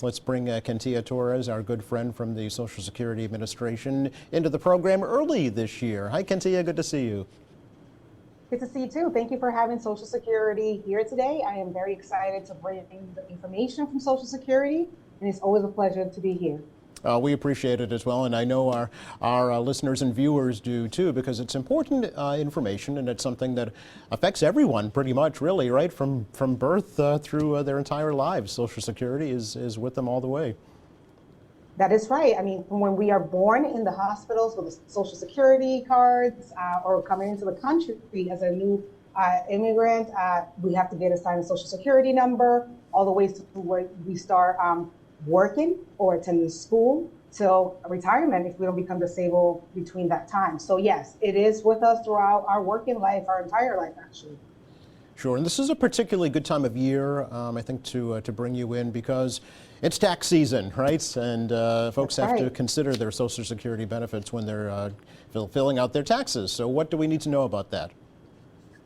Let's bring Kentia Torres, our good friend from the Social Security Administration, into the program early this year. Hi, Kentia. Good to see you. Good to see you too. Thank you for having Social Security here today. I am very excited to bring the information from Social Security, and it's always a pleasure to be here. We appreciate it as well, and I know our listeners and viewers do too, because it's important information, and it's something that affects everyone pretty much, really, right? From birth through their entire lives. Social Security is with them all the way. That is right. I mean, when we are born in the hospitals with the Social Security cards or coming into the country as a new immigrant, we have to get assigned a Social Security number all the way to where we start working or attending school till retirement if we don't become disabled between that time. So yes, it is with us throughout our working life, our entire life actually. Sure, and this is a particularly good time of year, I think, to bring you in because it's tax season, right? And folks have to consider their Social Security benefits when they're filling out their taxes. So what do we need to know about that?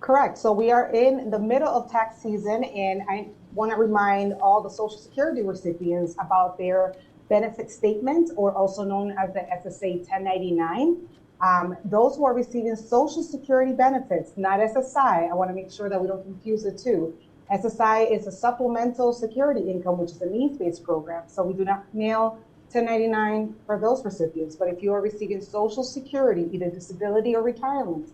Correct. So we are in the middle of tax season, and I want to remind all the Social Security recipients about their benefit statement, or also known as the SSA 1099. Those who are receiving Social Security benefits, not SSI, I want to make sure that we don't confuse the two. SSI is a supplemental security income, which is a needs-based program. So we do not mail 1099 for those recipients. But if you are receiving Social Security, either disability or retirement,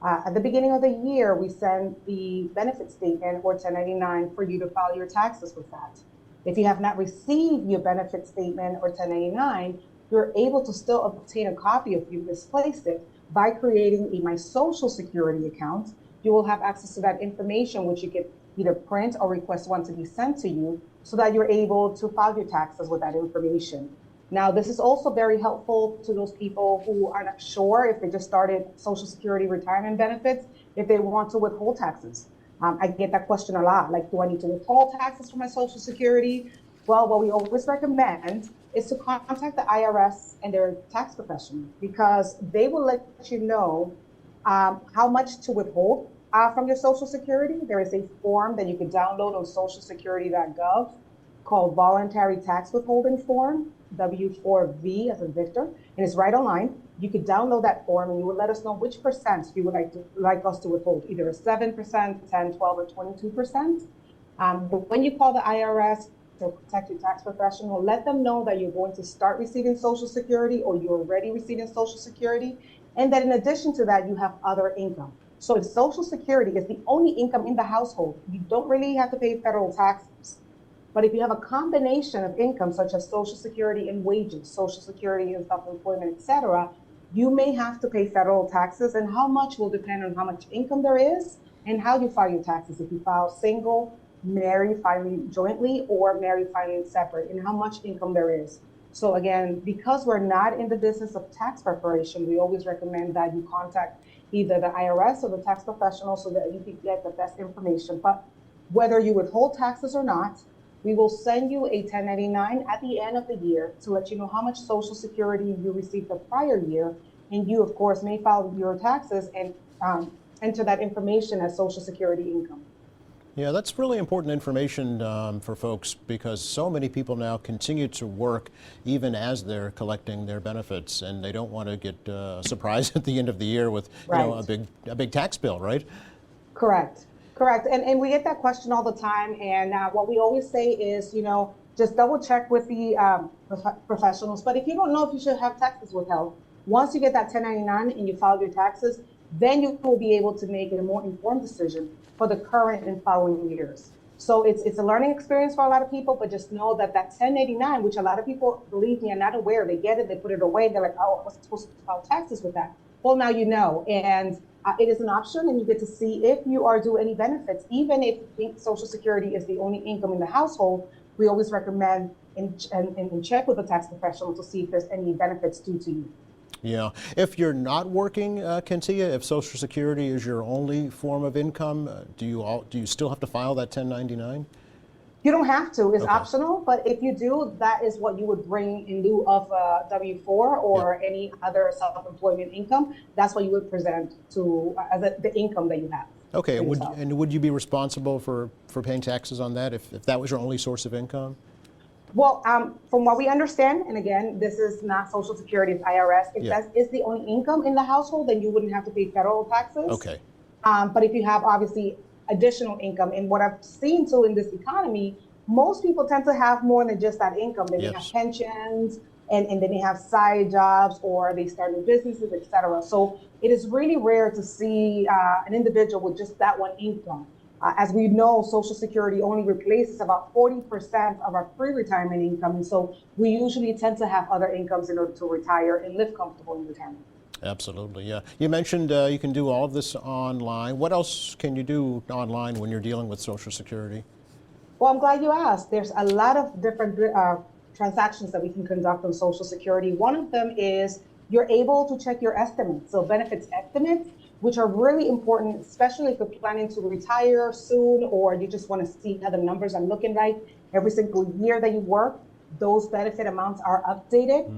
at the beginning of the year, we send the benefit statement or 1099 for you to file your taxes with that. If you have not received your benefit statement or 1099, you're able to still obtain a copy if you misplaced it by creating a My Social Security account. You will have access to that information, which you can either print or request one to be sent to you so that you're able to file your taxes with that information. Now, this is also very helpful to those people who are not sure if they just started Social Security retirement benefits, if they want to withhold taxes. I get that question a lot, like, do I need to withhold taxes from my Social Security? Well, what we always recommend is to contact the IRS and their tax professional, because they will let you know how much to withhold from your Social Security. There is a form that you can download on socialsecurity.gov called Voluntary Tax Withholding Form, W4V as in Victor, and it's right online. You could download that form and you will let us know which percent you would like us to withhold, either a 7%, 10, 12, or 22%. But when you call the IRS to contact your tax professional, let them know that you're going to start receiving Social Security or you're already receiving Social Security, and that in addition to that, you have other income. So if Social Security is the only income in the household, you don't really have to pay federal taxes. But if you have a combination of income, such as Social Security and wages, Social Security and self-employment, etc., you may have to pay federal taxes, and how much will depend on how much income there is and how you file your taxes. If you file single, married filing jointly, or married filing separate, and how much income there is. So again, because we're not in the business of tax preparation, we always recommend that you contact either the IRS or the tax professional so that you can get the best information. But whether you withhold taxes or not, we will send you a 1099 at the end of the year to let you know how much Social Security you received the prior year. And you, of course, may file your taxes and enter that information as Social Security income. Yeah, that's really important information for folks, because so many people now continue to work even as they're collecting their benefits, and they don't want to get surprised at the end of the year with a big tax bill, right? Correct. Correct. And we get that question all the time. And what we always say is, just double check with the professionals. But if you don't know if you should have taxes withheld, once you get that 1099 and you file your taxes, then you will be able to make a more informed decision for the current and following years. So it's a learning experience for a lot of people, but just know that 1089, which a lot of people, believe me, are not aware, they get it, they put it away, they're like, oh, I was supposed to file taxes with that. Well, now you know, and it is an option, and you get to see if you are due any benefits. Even if you think Social Security is the only income in the household, we always recommend and check with a tax professional to see if there's any benefits due to you. Yeah. If you're not working, Kentia, if Social Security is your only form of income, do you still have to file that 1099? You don't have to. It's optional. But if you do, that is what you would bring in lieu of W-4 or any other self-employment income. That's what you would present to as the income that you have. Okay. Would you be responsible for paying taxes on that if that was your only source of income? Well, from what we understand, and again, this is not Social Security, it's IRS. If Yeah. that is the only income in the household, then you wouldn't have to pay federal taxes. Okay. But if you have obviously additional income, and what I've seen too in this economy, most people tend to have more than just that income. They may have Yes. pensions, and they may have side jobs, or they start new businesses, etc. So it is really rare to see an individual with just that one income. As we know, Social Security only replaces about 40% of our pre-retirement income. And so we usually tend to have other incomes in order to retire and live comfortable in retirement. Absolutely, yeah. You mentioned you can do all of this online. What else can you do online when you're dealing with Social Security? Well, I'm glad you asked. There's a lot of different transactions that we can conduct on Social Security. One of them is you're able to check your estimates, so benefits estimates, which are really important, especially if you're planning to retire soon or you just want to see how the numbers are looking like every single year that you work. Those benefit amounts are updated.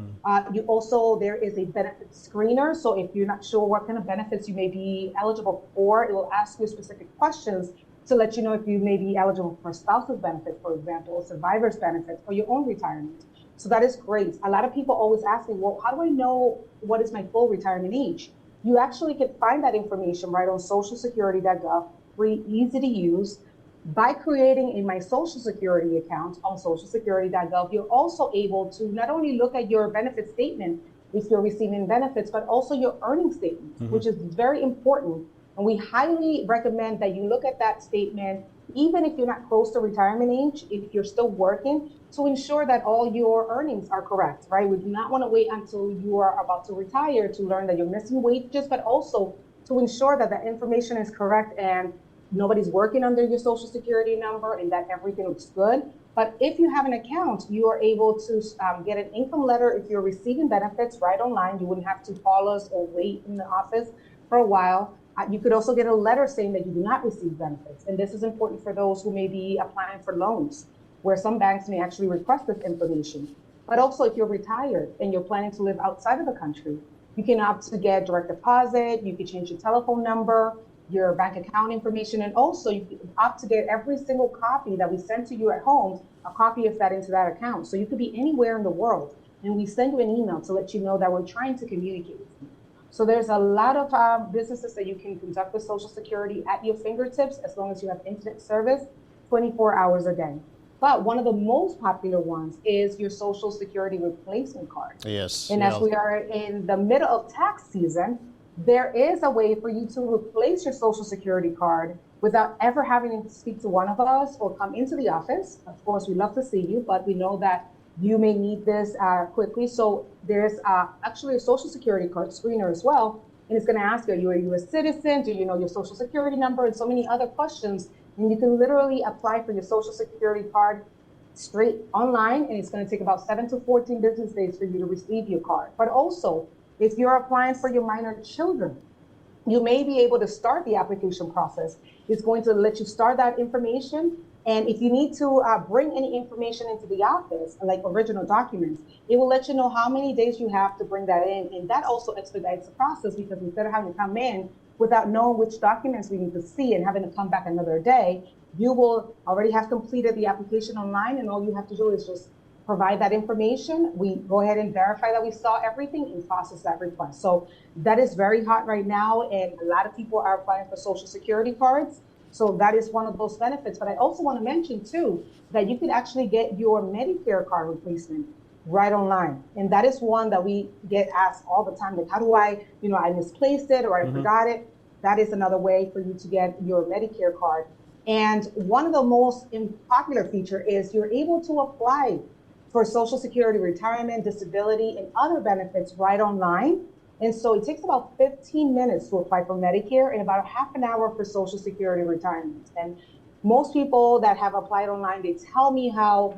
There is a benefit screener. So if you're not sure what kind of benefits you may be eligible for, it will ask you specific questions to let you know if you may be eligible for spouse's benefits, for example, or survivor's benefits, or your own retirement. So that is great. A lot of people always ask me, well, how do I know what is my full retirement age? You actually can find that information right on socialsecurity.gov, free, easy to use. By creating a My Social Security account on socialsecurity.gov, you're also able to not only look at your benefit statement if you're receiving benefits, but also your earning statement, which is very important. And we highly recommend that you look at that statement, even if you're not close to retirement age, if you're still working, to ensure that all your earnings are correct, right? We do not want to wait until you are about to retire to learn that you're missing wages, but also to ensure that that information is correct and nobody's working under your Social Security number and that everything looks good. But if you have an account, you are able to get an income letter if you're receiving benefits right online. You wouldn't have to call us or wait in the office for a while. You could also get a letter saying that you do not receive benefits. And this is important for those who may be applying for loans, where some banks may actually request this information. But also, if you're retired and you're planning to live outside of the country, you can opt to get direct deposit, you can change your telephone number, your bank account information, and also you can opt to get every single copy that we send to you at home, a copy of that into that account. So you could be anywhere in the world, and we send you an email to let you know that we're trying to communicate with you. So there's a lot of businesses that you can conduct with Social Security at your fingertips as long as you have internet service 24 hours a day. But one of the most popular ones is your Social Security replacement card. Yes. And as we are in the middle of tax season, there is a way for you to replace your Social Security card without ever having to speak to one of us or come into the office. Of course, we love to see you, but we know that you may need this quickly. So there's actually a Social Security card screener as well. And it's going to ask you, are you a U.S. citizen? Do you know your Social Security number? And so many other questions. And you can literally apply for your Social Security card straight online. And it's going to take about 7 to 14 business days for you to receive your card. But also, if you're applying for your minor children, you may be able to start the application process. It's going to let you start that information. And if you need to bring any information into the office, like original documents, it will let you know how many days you have to bring that in. And that also expedites the process, because instead of having to come in without knowing which documents we need to see and having to come back another day, you will already have completed the application online, and all you have to do is just provide that information. We go ahead and verify that we saw everything and process that request. So that is very hot right now, and a lot of people are applying for Social Security cards. So that is one of those benefits. But I also want to mention too, that you can actually get your Medicare card replacement right online. And that is one that we get asked all the time, like, how do I misplaced it or I forgot it. That is another way for you to get your Medicare card. And one of the most popular feature is you're able to apply for Social Security, retirement, disability, and other benefits right online. And so it takes about 15 minutes to apply for Medicare and about half an hour for Social Security retirement. And most people that have applied online, they tell me how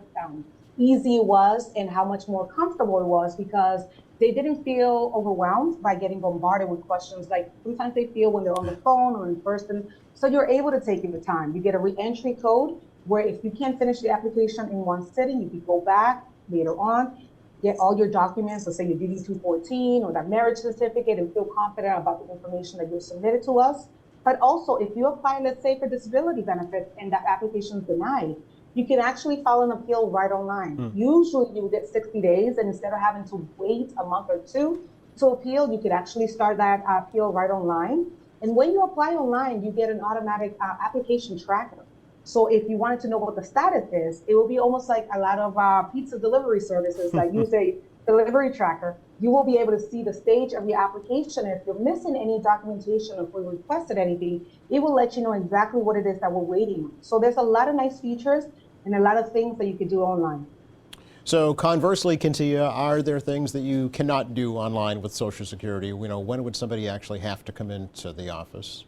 easy it was and how much more comfortable it was, because they didn't feel overwhelmed by getting bombarded with questions like sometimes they feel when they're on the phone or in person. So you're able to take your time. You get a re-entry code where if you can't finish the application in one sitting, you can go back later on, get all your documents, let's say your DD-214 or that marriage certificate, and feel confident about the information that you submitted to us. But also, if you apply, let's say, for disability benefits and that application is denied, you can actually file an appeal right online. Usually you get 60 days, and instead of having to wait a month or two to appeal, you could actually start that appeal right online. And when you apply online, you get an automatic application tracker. So if you wanted to know what the status is, it will be almost like a lot of pizza delivery services that use a delivery tracker. You will be able to see the stage of your application. And if you're missing any documentation or if we requested anything, it will let you know exactly what it is that we're waiting on. So there's a lot of nice features and a lot of things that you could do online. So conversely, Kintia, are there things that you cannot do online with Social Security? You know, when would somebody actually have to come into the office?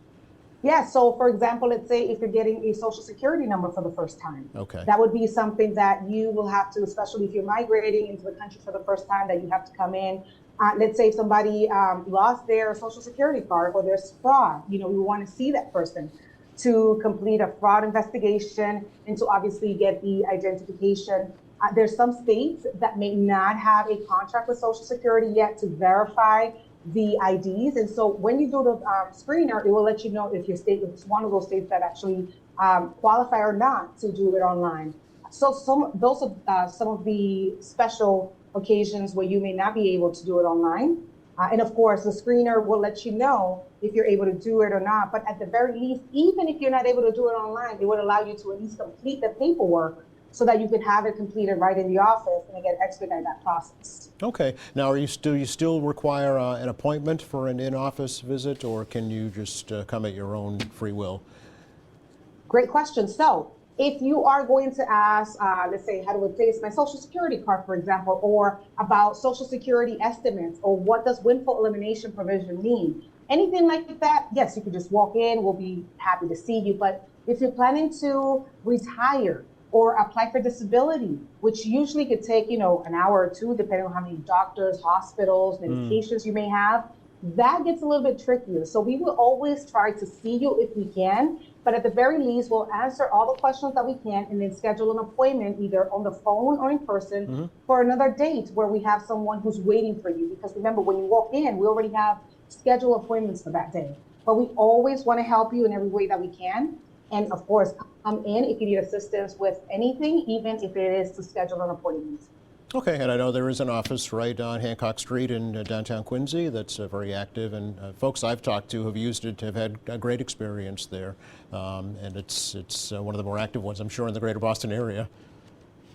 Yeah, so for example, let's say if you're getting a social security number for the first time, Okay. that would be something that you will have to, especially if you're migrating into the country for the first time, that you have to come in. Let's say if somebody lost their social security card or there's fraud, we want to see that person to complete a fraud investigation and to obviously get the identification. There's some states that may not have a contract with Social Security yet to verify the IDs. And so when you do the screener, it will let you know if your state is one of those states that actually qualify or not to do it online. So those are some of the special occasions where you may not be able to do it online. And of course, the screener will let you know if you're able to do it or not. But at the very least, even if you're not able to do it online, it would allow you to at least complete the paperwork so that you could have it completed right in the office and again expedite that process. Okay. Now, you still require an appointment for an in-office visit, or can you just come at your own free will? Great question. So if you are going to ask, let's say, how to replace my Social Security card, for example, or about Social Security estimates, or what does windfall elimination provision mean, anything like that, yes, you could just walk in. We'll be happy to see you. But if you're planning to retire or apply for disability, which usually could take, an hour or two, depending on how many doctors, hospitals, medications you may have, that gets a little bit trickier. So we will always try to see you if we can, but at the very least, we'll answer all the questions that we can and then schedule an appointment either on the phone or in person for another date where we have someone who's waiting for you. Because remember, when you walk in, we already have scheduled appointments for that day. But we always want to help you in every way that we can. And of course, come in if you need assistance with anything, even if it is to schedule an appointment. Okay, and I know there is an office right on Hancock Street in downtown Quincy that's very active, and folks I've talked to have used it have had a great experience there, and it's one of the more active ones, I'm sure, in the greater Boston area.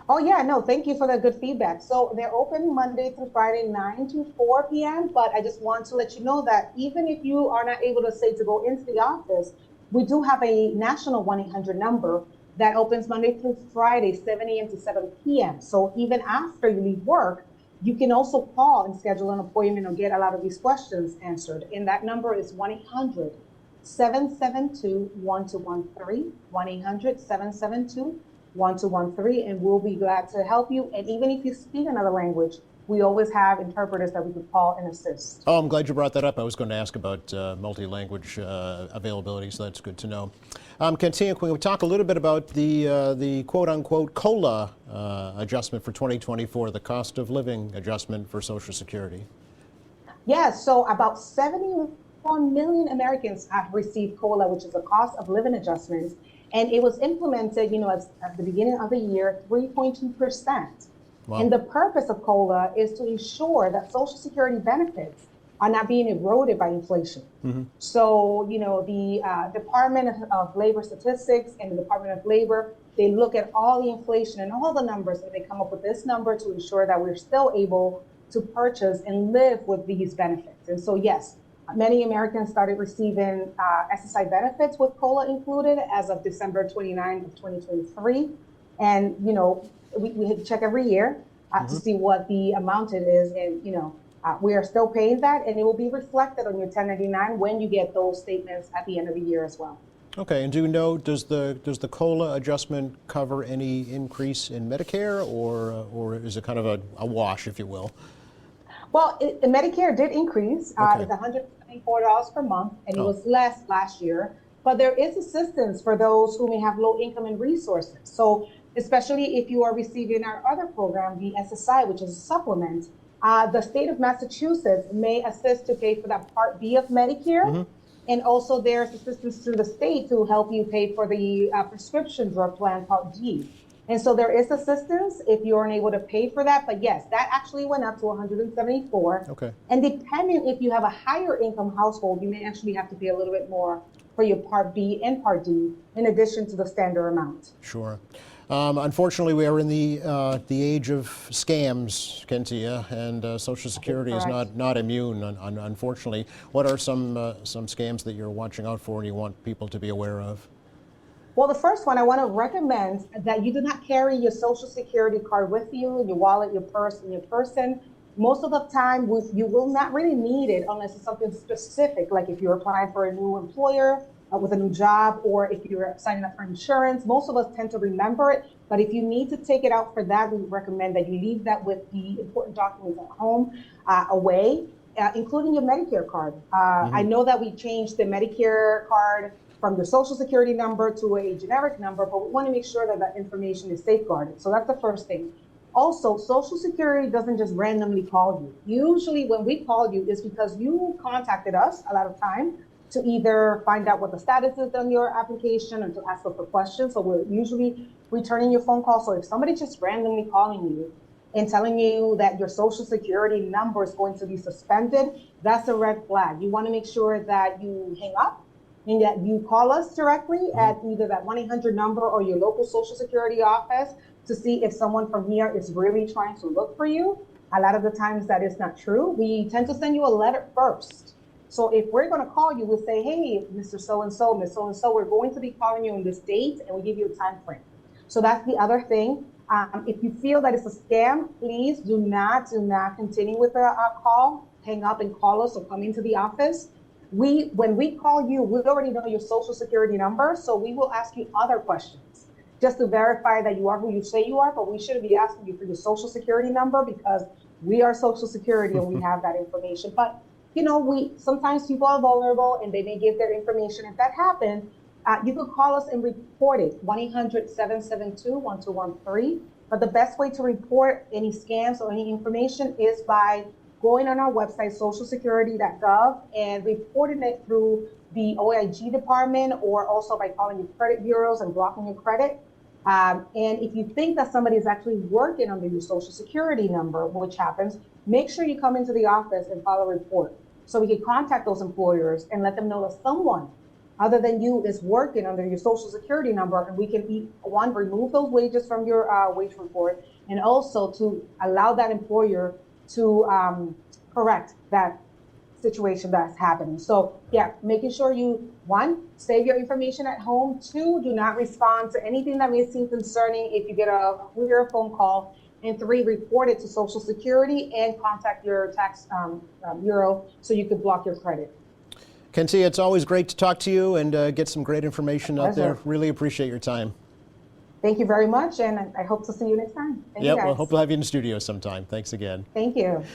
Oh yeah, no, thank you for the good feedback. So they're open Monday through Friday, 9 to 4 p.m., but I just want to let you know that even if you are not able to say to go into the office, we do have a national 1-800 number that opens Monday through Friday, 7 a.m. to 7 p.m. So even after you leave work, you can also call and schedule an appointment or get a lot of these questions answered. And that number is 1-800-772-1213, 1-800-772-1213, and we'll be glad to help you. And even if you speak another language, we always have interpreters that we could call and assist. Oh, I'm glad you brought that up. I was going to ask about multi-language availability, so that's good to know. Kintia, can we talk a little bit about the quote-unquote COLA adjustment for 2024, the cost of living adjustment for Social Security? Yes, so about 71 million Americans have received COLA, which is a cost of living adjustment, and it was implemented, at the beginning of the year, 3.2%. Wow. And the purpose of COLA is to ensure that Social Security benefits are not being eroded by inflation. So, the Department of Labor Statistics and the Department of Labor, they look at all the inflation and all the numbers, and they come up with this number to ensure that we're still able to purchase and live with these benefits. And so, yes, many Americans started receiving SSI benefits with COLA included as of December 29th of 2023. And, we have to check every year to see what the amount it is. And, we are still paying that, and it will be reflected on your 1099 when you get those statements at the end of the year as well. Okay, and do you know, does the COLA adjustment cover any increase in Medicare, or is it kind of a wash, if you will? Well, the Medicare did increase. Okay. It's $124 per month, and it was less last year. But there is assistance for those who may have low income and resources. So especially if you are receiving our other program, the SSI, which is a supplement, the state of Massachusetts may assist to pay for that Part B of Medicare. And also there's assistance through the state to help you pay for the prescription drug plan Part D. And so there is assistance if you aren't able to pay for that. But yes, that actually went up to 174. Okay. And depending if you have a higher income household, you may actually have to pay a little bit more for your Part B and Part D, in addition to the standard amount. Sure. Unfortunately, we are in the age of scams, Kentia, and Social Security is Correct. not immune. Unfortunately, what are some scams that you're watching out for and you want people to be aware of? Well, the first one, I want to recommend that you do not carry your Social Security card with you, your wallet, your purse, and your person. Most of the time, you will not really need it unless it's something specific, like if you're applying for a new employer with a new job, or if you're signing up for insurance. Most of us tend to remember it, but if you need to take it out for that, we recommend that you leave that with the important documents at home, away, including your Medicare card. I know that we changed the Medicare card from your Social Security number to a generic number, but we want to make sure that that information is safeguarded. So that's the first thing. Also, Social Security doesn't just randomly call you. Usually when we call you, it's because you contacted us a lot of time to either find out what the status is on your application or to ask us for questions. So we're usually returning your phone call. So if somebody's just randomly calling you and telling you that your Social Security number is going to be suspended, that's a red flag. You want to make sure that you hang up and that you call us directly at either that 1-800 number or your local Social Security office to see if someone from here is really trying to look for you. A lot of the times that is not true. We tend to send you a letter first. So if we're going to call you, we'll say, hey, Mr. So-and-so, Miss So-and-so, we're going to be calling you on this date, and we give you a time frame. So that's the other thing. If you feel that it's a scam, please do not continue with a call. Hang up and call us or come into the office. When we call you, we already know your Social Security number, so we will ask you other questions just to verify that you are who you say you are, but we shouldn't be asking you for your Social Security number because we are Social Security and we have that information. But sometimes people are vulnerable and they may give their information. If that happens, you could call us and report it, 1-800-772-1213. But the best way to report any scams or any information is by going on our website, socialsecurity.gov, and reporting it through the OIG department, or also by calling your credit bureaus and blocking your credit. And if you think that somebody is actually working under your Social Security number, which happens, make sure you come into the office and file a report so we can contact those employers and let them know that someone other than you is working under your Social Security number, and we can remove those wages from your wage report, and also to allow that employer to correct that situation that's happening. So yeah, making sure you, 1, save your information at home. 2, do not respond to anything that may seem concerning if you get a clear phone call. And 3, report it to Social Security and contact your tax bureau so you can block your credit. Kentia, it's always great to talk to you and get some great information out there. Pleasure. Really appreciate your time. Thank you very much, and I hope to see you next time. Thank you, Yep, guys. we'll hope to have you in the studio sometime. Thanks again. Thank you.